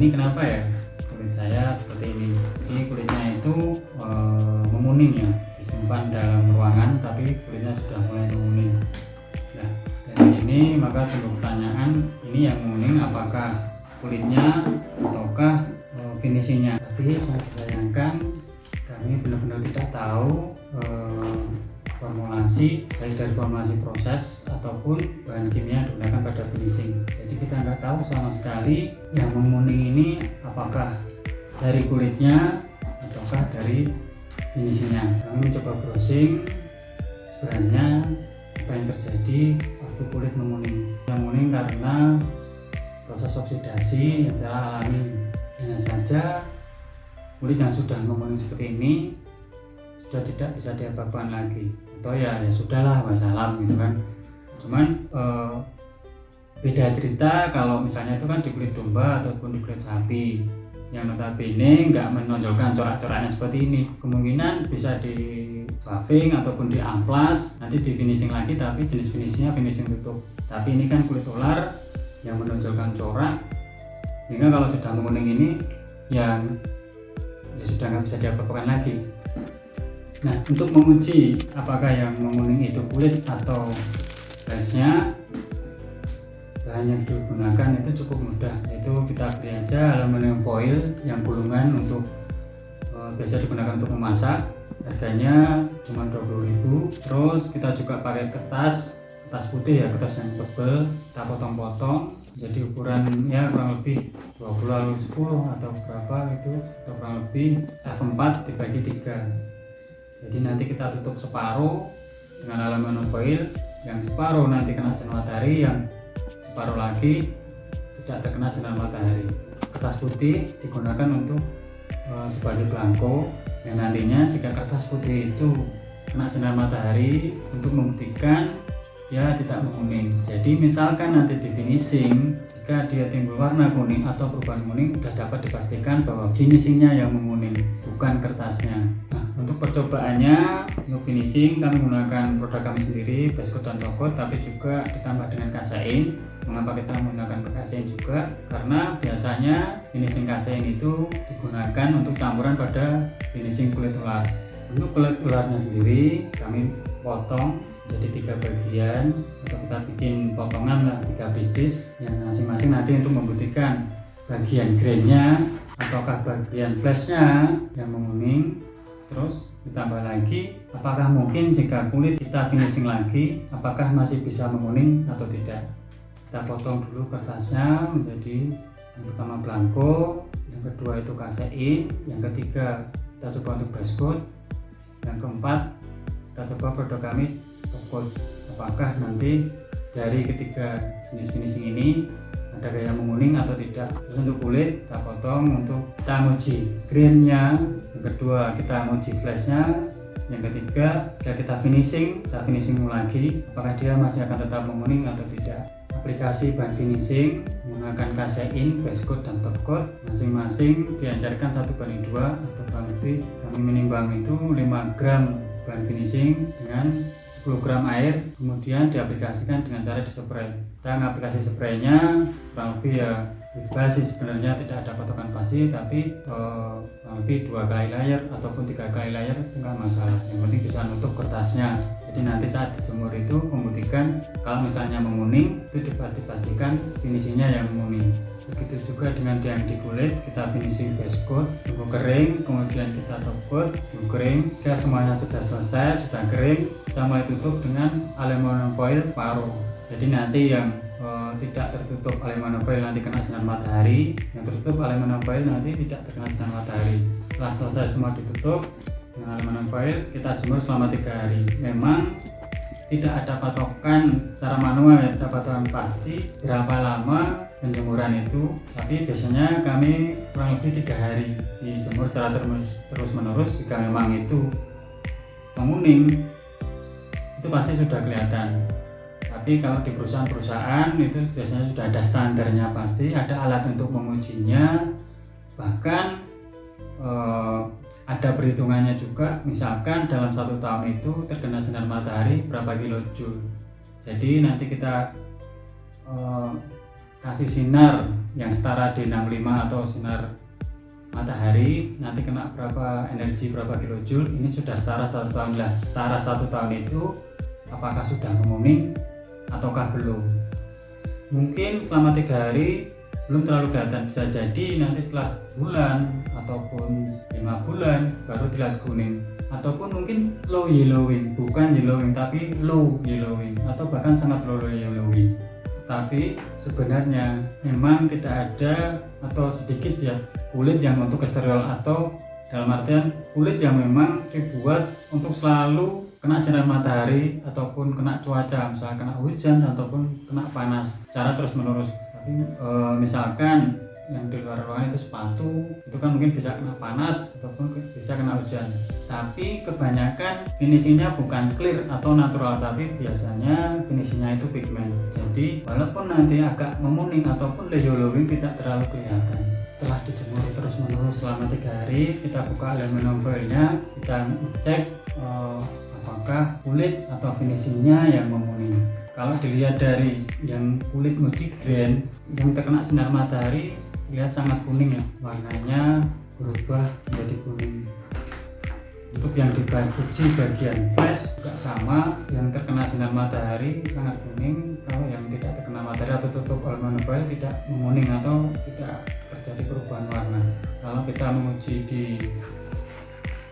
ini kenapa ya kulit saya seperti ini. Jadi kulitnya itu menguning ya, disimpan dalam ruangan tapi kulitnya sudah mulai menguning. Nah, dari sini maka timbul pertanyaan, ini yang menguning apakah kulitnya ataukah finishingnya. Tapi sangat disayangkan kami benar-benar tidak tahu formulasi dari formulasi proses ataupun bahan kimia yang digunakan pada finishing. Jadi kita nggak tahu sama sekali yang menguning ini apakah dari kulitnya ataukah dari finishingnya. Kami mencoba browsing sebenarnya apa yang terjadi waktu kulit menguning. Yang menguning karena proses oksidasi yang secara alami. Hanya saja kulit yang sudah menguning seperti ini sudah tidak bisa diapa-apakan lagi, atau ya sudahlah wassalam gitu kan. Cuman beda cerita kalau misalnya itu kan di kulit domba ataupun di kulit sapi yang notabene nggak menonjolkan corak-coraknya seperti ini. Kemungkinan bisa di buffing ataupun di amplas, nanti di finishing lagi tapi jenis finishingnya finishing tutup. Tapi ini kan kulit ular yang menonjolkan corak, sehingga kalau sudah menguning ini ya sudah nggak bisa diapa-apakan lagi. Nah, untuk menguji apakah yang menguning itu kulit atau flashnya, bahan yang digunakan itu cukup mudah, yaitu kita beli aja aluminium foil yang gulungan untuk biasa digunakan untuk memasak, harganya cuma 20.000. Terus kita juga pakai kertas putih ya, kertas yang tebal, kita potong-potong jadi ukuran ya kurang lebih 20x10 atau berapa itu, atau kurang lebih F4 dibagi 3. Jadi nanti kita tutup separuh dengan aluminium foil, yang separuh nanti kena sinar matahari, yang separuh lagi tidak terkena sinar matahari. Kertas putih digunakan untuk sebagai belangko, yang nantinya jika kertas putih itu kena sinar matahari untuk membuktikan dia tidak menguning. Jadi misalkan nanti di finishing jika dia timbul warna kuning atau perubahan kuning, sudah dapat dipastikan bahwa finishingnya yang menguning, bukan kertasnya. Nah, untuk percobaannya untuk finishing kami menggunakan produk kami sendiri, base coat dan top coat, tapi juga ditambah dengan kasein. Mengapa kita menggunakan kasein juga? Karena biasanya finishing kasein itu digunakan untuk campuran pada finishing kulit ular. Untuk kulit ularnya sendiri kami potong jadi 3 bagian, atau kita bikin potongan lah 3 pieces yang masing-masing nanti untuk membuktikan bagian grainnya ataukah bagian flashnya yang menguning. Terus ditambah lagi apakah mungkin jika kulit kita finishing lagi apakah masih bisa menguning atau tidak. Kita potong dulu kertasnya menjadi yang pertama blanko, yang kedua itu kasein, yang ketiga kita coba untuk base coat, yang keempat kita coba produk kami top coat. Apakah nanti dari ketiga jenis finishing ini ada gaya menguning atau tidak. Terus untuk kulit kita potong untuk kita uji grainnya, yang kedua kita uji flashnya, yang ketiga jika kita finishing lagi apakah dia masih akan tetap menguning atau tidak. Aplikasi bahan finishing menggunakan kasein, base coat dan top coat masing-masing diajarkan 1:2 atau kurang lebih kami menimbang itu 5 gram bahan finishing dengan 10 gram air, kemudian diaplikasikan dengan cara dispray. Kita aplikasi spraynya kurang lebih ya bebas sih sebenarnya, tidak ada patokan pasti, tapi kurang lebih 2 kali layer ataupun 3 kali layer enggak masalah, yang penting bisa nutup kertasnya. Jadi nanti saat dijemur itu membuktikan kalau misalnya menguning itu dipastikan finishingnya yang menguning. Begitu juga dengan yang di kulit, kita finishing base coat, tunggu kering, kemudian kita top coat, tunggu kering. Jika semuanya sudah selesai, sudah kering, kita mulai tutup dengan aluminium foil paruh. Jadi nanti yang tidak tertutup aluminium foil nanti kena sinar matahari, yang tertutup aluminium foil nanti tidak terkena sinar matahari. Setelah selesai semua ditutup dengan aluminium foil, kita jemur selama 3 hari. Memang tidak ada patokan secara manual, ya tidak patokan pasti berapa lama penjemuran itu, tapi biasanya kami kurang lebih 3 hari dijemur secara terus menerus. Jika memang itu menguning itu pasti sudah kelihatan. Tapi kalau di perusahaan-perusahaan itu biasanya sudah ada standarnya, pasti ada alat untuk mengujinya, bahkan ada perhitungannya juga. Misalkan dalam 1 tahun itu terkena sinar matahari berapa kilojoule. Jadi nanti kita kasih sinar yang setara D65 atau sinar matahari, nanti kena berapa energi, berapa kilojoule, ini sudah setara 1 tahun lah. Setara 1 tahun itu apakah sudah menguning ataukah belum? Mungkin selama 3 hari belum terlalu kelihatan, bisa jadi nanti setelah bulan ataupun 5 bulan baru terlihat kuning, ataupun mungkin low yellowing, bukan yellowing tapi low yellowing, atau bahkan sangat low yellowing. Tapi sebenarnya memang tidak ada atau sedikit ya kulit yang untuk eksterior, atau dalam artian kulit yang memang dibuat untuk selalu kena sinar matahari ataupun kena cuaca, misalnya kena hujan ataupun kena panas secara terus menerus. Tapi misalkan yang di luar ruangan itu sepatu, itu kan mungkin bisa kena panas ataupun bisa kena hujan. Tapi kebanyakan finishingnya bukan clear atau natural, tapi biasanya finishingnya itu pigment. Jadi walaupun nanti agak memuning ataupun yellowing tidak terlalu kelihatan. Setelah dijemur terus menerus selama 3 hari, kita buka aluminium foilnya, kita cek apakah kulit atau finishingnya yang memuning. Kalau dilihat dari yang kulit Mochi Grand yang terkena sinar matahari, lihat sangat kuning ya, warnanya berubah menjadi kuning. Untuk yang di Fuji bagian flash juga sama, yang terkena sinar matahari sangat kuning. Kalau yang tidak terkena matahari atau tutup aluminium foil tidak menguning atau tidak terjadi perubahan warna. Kalau kita menguji di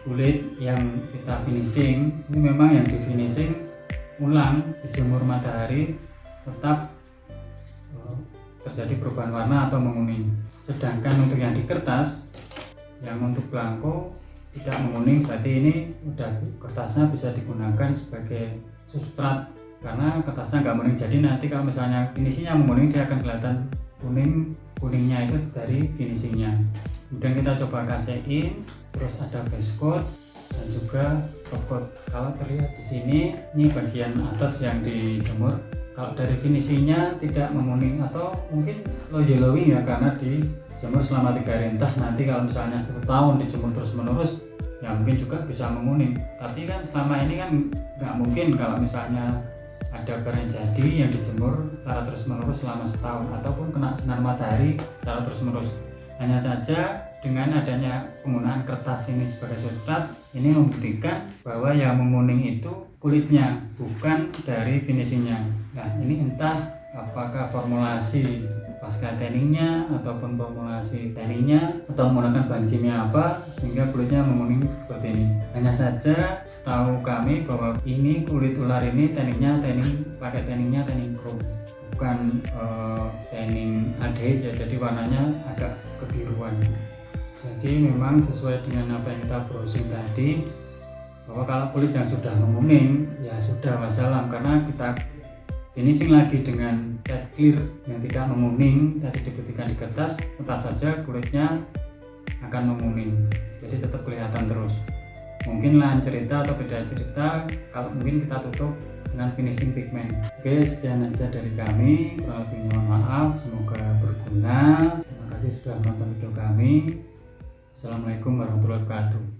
kulit yang kita finishing, ini memang yang di finishing ulang dijemur matahari tetap terjadi perubahan warna atau menguning. Sedangkan untuk yang di kertas, yang untuk belangko tidak menguning, berarti ini udah kertasnya bisa digunakan sebagai substrat, karena kertasnya nggak menguning. Jadi nanti kalau misalnya finishingnya menguning, dia akan kelihatan kuningnya itu dari finishingnya. Kemudian kita coba kasein, terus ada base coat dan juga top coat. Kalau terlihat di sini, ini bagian atas yang dijemur. Kalau dari finishingnya tidak menguning atau mungkin low yellowing ya, karena dijemur selama 3 hari. Entah nanti kalau misalnya 1 tahun dijemur terus menerus, ya mungkin juga bisa menguning. Tapi kan selama ini kan nggak mungkin kalau misalnya ada barang jadi yang dijemur secara terus menerus selama setahun ataupun kena sinar matahari secara terus menerus. Hanya saja dengan adanya penggunaan kertas ini sebagai substrat, ini membuktikan bahwa yang menguning itu kulitnya, bukan dari finishingnya. Nah, ini entah apakah formulasi pasca tanningnya ataupun formulasi tanningnya atau menggunakan bahan kimia apa sehingga kulitnya menguning seperti ini. Hanya saja setahu kami bahwa ini kulit ular ini pakai tanningnya tanning chrome, bukan tanning aldehyde ya, jadi warnanya agak kebiruan. Jadi memang sesuai dengan apa yang kita browsing tadi, bahwa kalau kulit yang sudah menguning ya sudah wassalam, karena kita finishing lagi dengan cat clear yang tidak menguning tadi dibuktikan di kertas, tetap saja kulitnya akan menguning, jadi tetap kelihatan terus. Mungkin lain cerita atau beda cerita kalau mungkin kita tutup dengan finishing pigment. Oke, sekian aja dari kami, kurang lebihnya mohon maaf, semoga berguna. Terima kasih sudah menonton video kami. Assalamualaikum warahmatullahi wabarakatuh.